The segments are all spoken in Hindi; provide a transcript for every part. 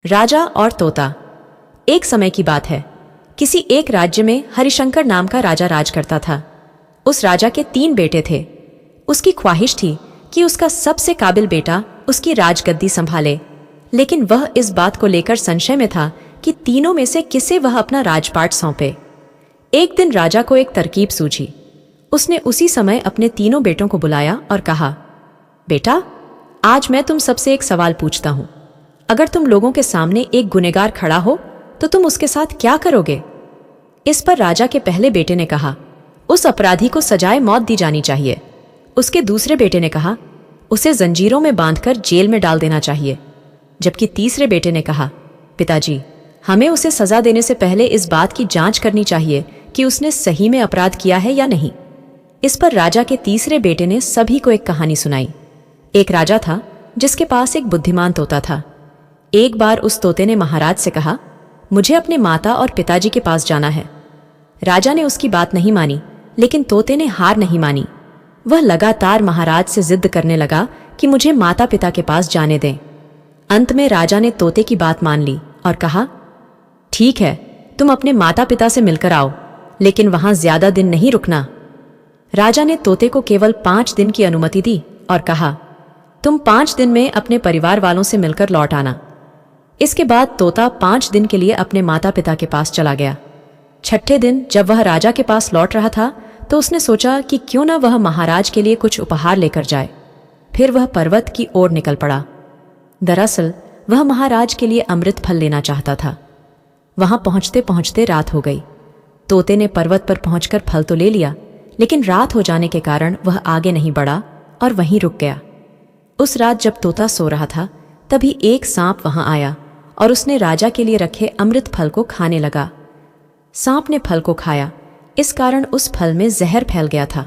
राजा और तोता। एक समय की बात है। किसी एक राज्य में हरिशंकर नाम का राजा राज करता था। उस राजा के 3 बेटे थे। उसकी ख्वाहिश थी कि उसका सबसे काबिल बेटा उसकी राजगद्दी संभाले, लेकिन वह इस बात को लेकर संशय में था कि तीनों में से किसे वह अपना राजपाट सौंपे। एक दिन राजा को एक तरकीब सूझी। उसने उसी समय अपने तीनों बेटों को बुलाया और कहा, बेटा, आज मैं तुम सबसे एक सवाल पूछता हूं। अगर तुम लोगों के सामने एक गुनहगार खड़ा हो तो तुम उसके साथ क्या करोगे? इस पर राजा के पहले बेटे ने कहा, उस अपराधी को सजाए मौत दी जानी चाहिए। उसके दूसरे बेटे ने कहा, उसे जंजीरों में बांधकर जेल में डाल देना चाहिए। जबकि तीसरे बेटे ने कहा, पिताजी, हमें उसे सजा देने से पहले इस बात की जांच करनी चाहिए कि उसने सही में अपराध किया है या नहीं। इस पर राजा के तीसरे बेटे ने सभी को एक कहानी सुनाई। एक राजा था जिसके पास एक बुद्धिमान तोता था। एक बार उस तोते ने महाराज से कहा, मुझे अपने माता और पिताजी के पास जाना है। राजा ने उसकी बात नहीं मानी, लेकिन तोते ने हार नहीं मानी। वह लगातार महाराज से जिद करने लगा कि मुझे माता पिता के पास जाने दें। अंत में राजा ने तोते की बात मान ली और कहा, ठीक है, तुम अपने माता पिता से मिलकर आओ, लेकिन वहां ज्यादा दिन नहीं रुकना। राजा ने तोते को केवल 5 दिन की अनुमति दी और कहा, तुम 5 दिन में अपने परिवार वालों से मिलकर लौट आना। इसके बाद तोता 5 दिन के लिए अपने माता पिता के पास चला गया। 6ठे दिन जब वह राजा के पास लौट रहा था तो उसने सोचा कि क्यों ना वह महाराज के लिए कुछ उपहार लेकर जाए। फिर वह पर्वत की ओर निकल पड़ा। दरअसल वह महाराज के लिए अमृत फल लेना चाहता था। वहां पहुंचते पहुंचते रात हो गई। तोते ने पर्वत पर पहुंचकर फल तो ले लिया, लेकिन रात हो जाने के कारण वह आगे नहीं बढ़ा और वहीं रुक गया। उस रात जब तोता सो रहा था तभी एक सांप वहां आया और उसने राजा के लिए रखे अमृत फल को खाने लगा। सांप ने फल को खाया, इस कारण उस फल में जहर फैल गया था।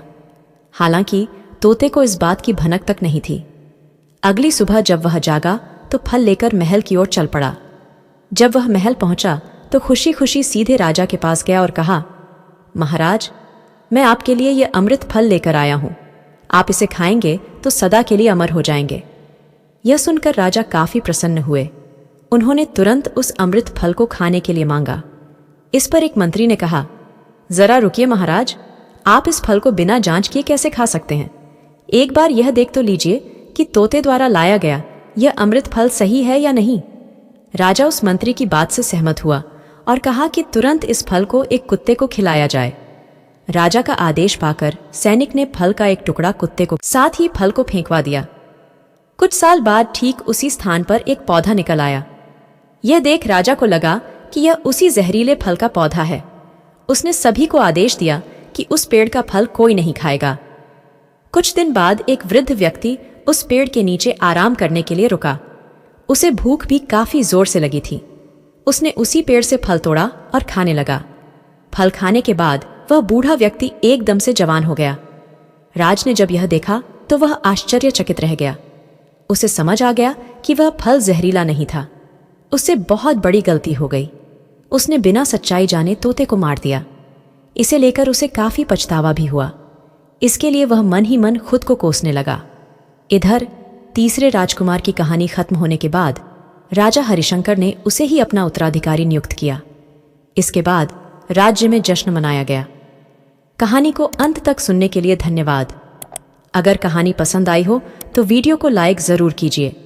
हालांकि तोते को इस बात की भनक तक नहीं थी। अगली सुबह जब वह जागा तो फल लेकर महल की ओर चल पड़ा। जब वह महल पहुंचा तो खुशी खुशी सीधे राजा के पास गया और कहा, महाराज, मैं आपके लिए यह अमृत फल लेकर आया हूं। आप इसे खाएंगे तो सदा के लिए अमर हो जाएंगे। यह सुनकर राजा काफी प्रसन्न हुए। उन्होंने तुरंत उस अमृत फल को खाने के लिए मांगा। इस पर एक मंत्री ने कहा, जरा रुकिए महाराज, आप इस फल को बिना जांच किए कैसे खा सकते हैं? एक बार यह देख तो लीजिए कि तोते द्वारा लाया गया यह अमृत फल सही है या नहीं। राजा उस मंत्री की बात से सहमत हुआ और कहा कि तुरंत इस फल को एक कुत्ते को खिलाया जाए। राजा का आदेश पाकर सैनिक ने फल का एक टुकड़ा कुत्ते को साथ ही फल को फेंकवा दिया। कुछ साल बाद ठीक उसी स्थान पर एक पौधा निकल आया। यह देख राजा को लगा कि यह उसी जहरीले फल का पौधा है। उसने सभी को आदेश दिया कि उस पेड़ का फल कोई नहीं खाएगा। कुछ दिन बाद एक वृद्ध व्यक्ति उस पेड़ के नीचे आराम करने के लिए रुका। उसे भूख भी काफी जोर से लगी थी। उसने उसी पेड़ से फल तोड़ा और खाने लगा। फल खाने के बाद वह बूढ़ा व्यक्ति एकदम से जवान हो गया। राज ने जब यह देखा तो वह आश्चर्यचकित रह गया। उसे समझ आ गया कि वह फल जहरीला नहीं था। उससे बहुत बड़ी गलती हो गई। उसने बिना सच्चाई जाने तोते को मार दिया। इसे लेकर उसे काफी पछतावा भी हुआ। इसके लिए वह मन ही मन खुद को कोसने लगा। इधर तीसरे राजकुमार की कहानी खत्म होने के बाद राजा हरिशंकर ने उसे ही अपना उत्तराधिकारी नियुक्त किया। इसके बाद राज्य में जश्न मनाया गया। कहानी को अंत तक सुनने के लिए धन्यवाद। अगर कहानी पसंद आई हो तो वीडियो को लाइक जरूर कीजिए।